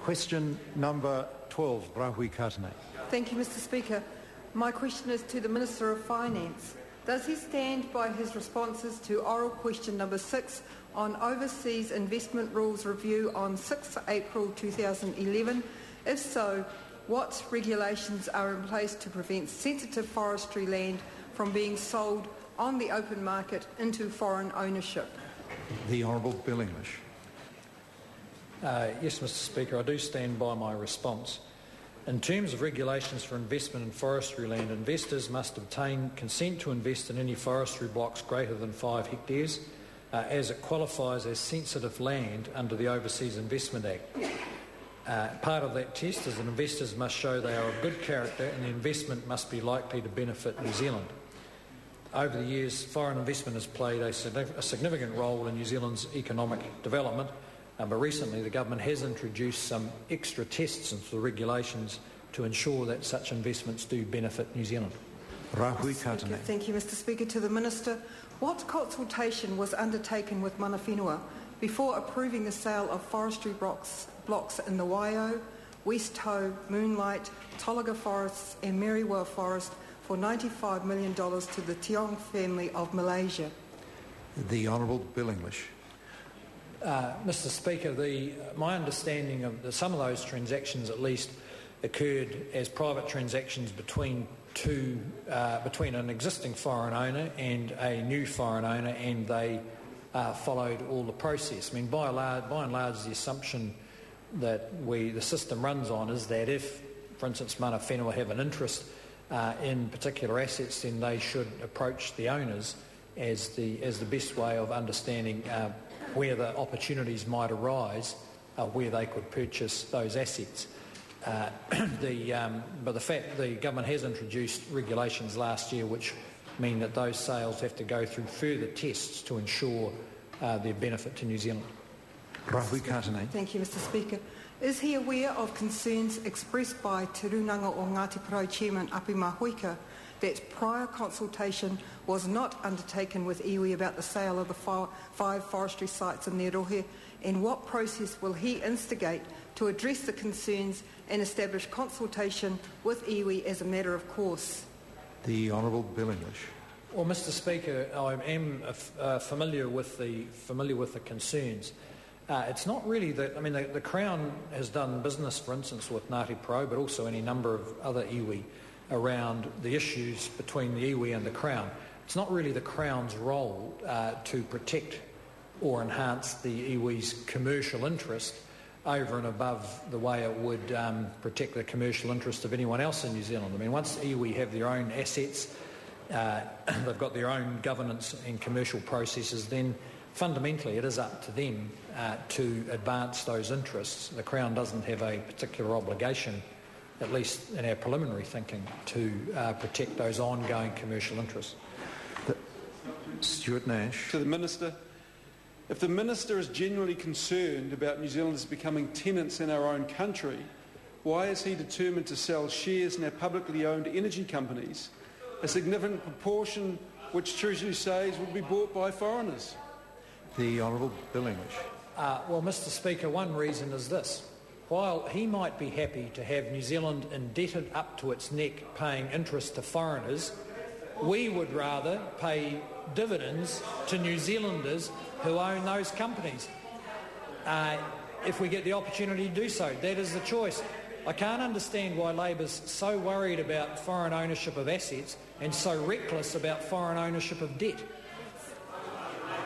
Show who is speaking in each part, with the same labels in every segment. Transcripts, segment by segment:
Speaker 1: Question number 12, Rahui Katene.
Speaker 2: Thank you, Mr Speaker. My question is to the Minister of Finance. Does he stand by his responses to oral question number 6 on overseas investment rules review on 6 April 2011? If so, what regulations are in place to prevent sensitive forestry land from being sold on the open market into foreign ownership?
Speaker 1: The Honourable Bill English.
Speaker 3: Yes, Mr Speaker, I do stand by my response. In terms of regulations for investment in forestry land, investors must obtain consent to invest in any forestry blocks greater than 5 hectares, as it qualifies as sensitive land under the Overseas Investment Act. Part of that test is that investors must show they are of good character and the investment must be likely to benefit New Zealand. Over the years, foreign investment has played a significant role in New Zealand's economic development, but recently the government has introduced some extra tests into the regulations to ensure that such investments do benefit New Zealand.
Speaker 1: Rahui Katene.
Speaker 2: Thank you, Mr Speaker. To the Minister, what consultation was undertaken with mana whenua before approving the sale of forestry blocks in the Waio, West Toe, Moonlight, Tolaga Forests and Merriwa Forest for $95 million to the Tiong family of Malaysia?
Speaker 1: The Honourable Bill English.
Speaker 3: Mr Speaker, my understanding of some of those transactions at least occurred as private transactions between an existing foreign owner and a new foreign owner, and they followed all the process. I mean, by and large, the assumption that the system runs on is that if, for instance, mana whenua have an interest in particular assets, then they should approach the owners as the best way of understanding where the opportunities might arise, where they could purchase those assets. But the fact the government has introduced regulations last year which mean that those sales have to go through further tests to ensure their benefit to New Zealand.
Speaker 1: Rahui Katene.
Speaker 2: Thank you, Mr Speaker. Is he aware of concerns expressed by Te Runanga o Ngāti Porou Chairman Api Mahuika that prior consultation was not undertaken with iwi about the sale of the 5 forestry sites in Nerohe, and what process will he instigate to address the concerns and establish consultation with iwi as a matter of course? The
Speaker 1: Honourable Bill English.
Speaker 3: Well, Mr Speaker, I am familiar with the concerns. It's not really that. I mean, the Crown has done business, for instance, with Ngāti Porou, but also any number of other iwi around the issues between the iwi and the Crown. It's not really the Crown's role to protect or enhance the iwi's commercial interest over and above the way it would protect the commercial interest of anyone else in New Zealand. I mean, once iwi have their own assets, they've got their own governance and commercial processes, then fundamentally it is up to them to advance those interests. The Crown doesn't have a particular obligation, at least in our preliminary thinking, to protect those ongoing commercial interests.
Speaker 1: Stuart Nash.
Speaker 4: To the Minister. If the Minister is genuinely concerned about New Zealanders becoming tenants in our own country, why is he determined to sell shares in our publicly owned energy companies, a significant proportion which Treasury says would be bought by foreigners?
Speaker 1: The Honourable Bill English.
Speaker 3: Well, Mr Speaker, one reason is this. While he might be happy to have New Zealand indebted up to its neck paying interest to foreigners, we would rather pay dividends to New Zealanders who own those companies if we get the opportunity to do so. That is the choice. I can't understand why Labor's so worried about foreign ownership of assets and so reckless about foreign ownership of debt.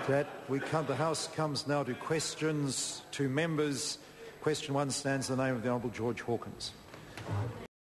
Speaker 1: The House comes now to questions to members. Question 1 stands in the name of the Honourable George Hawkins.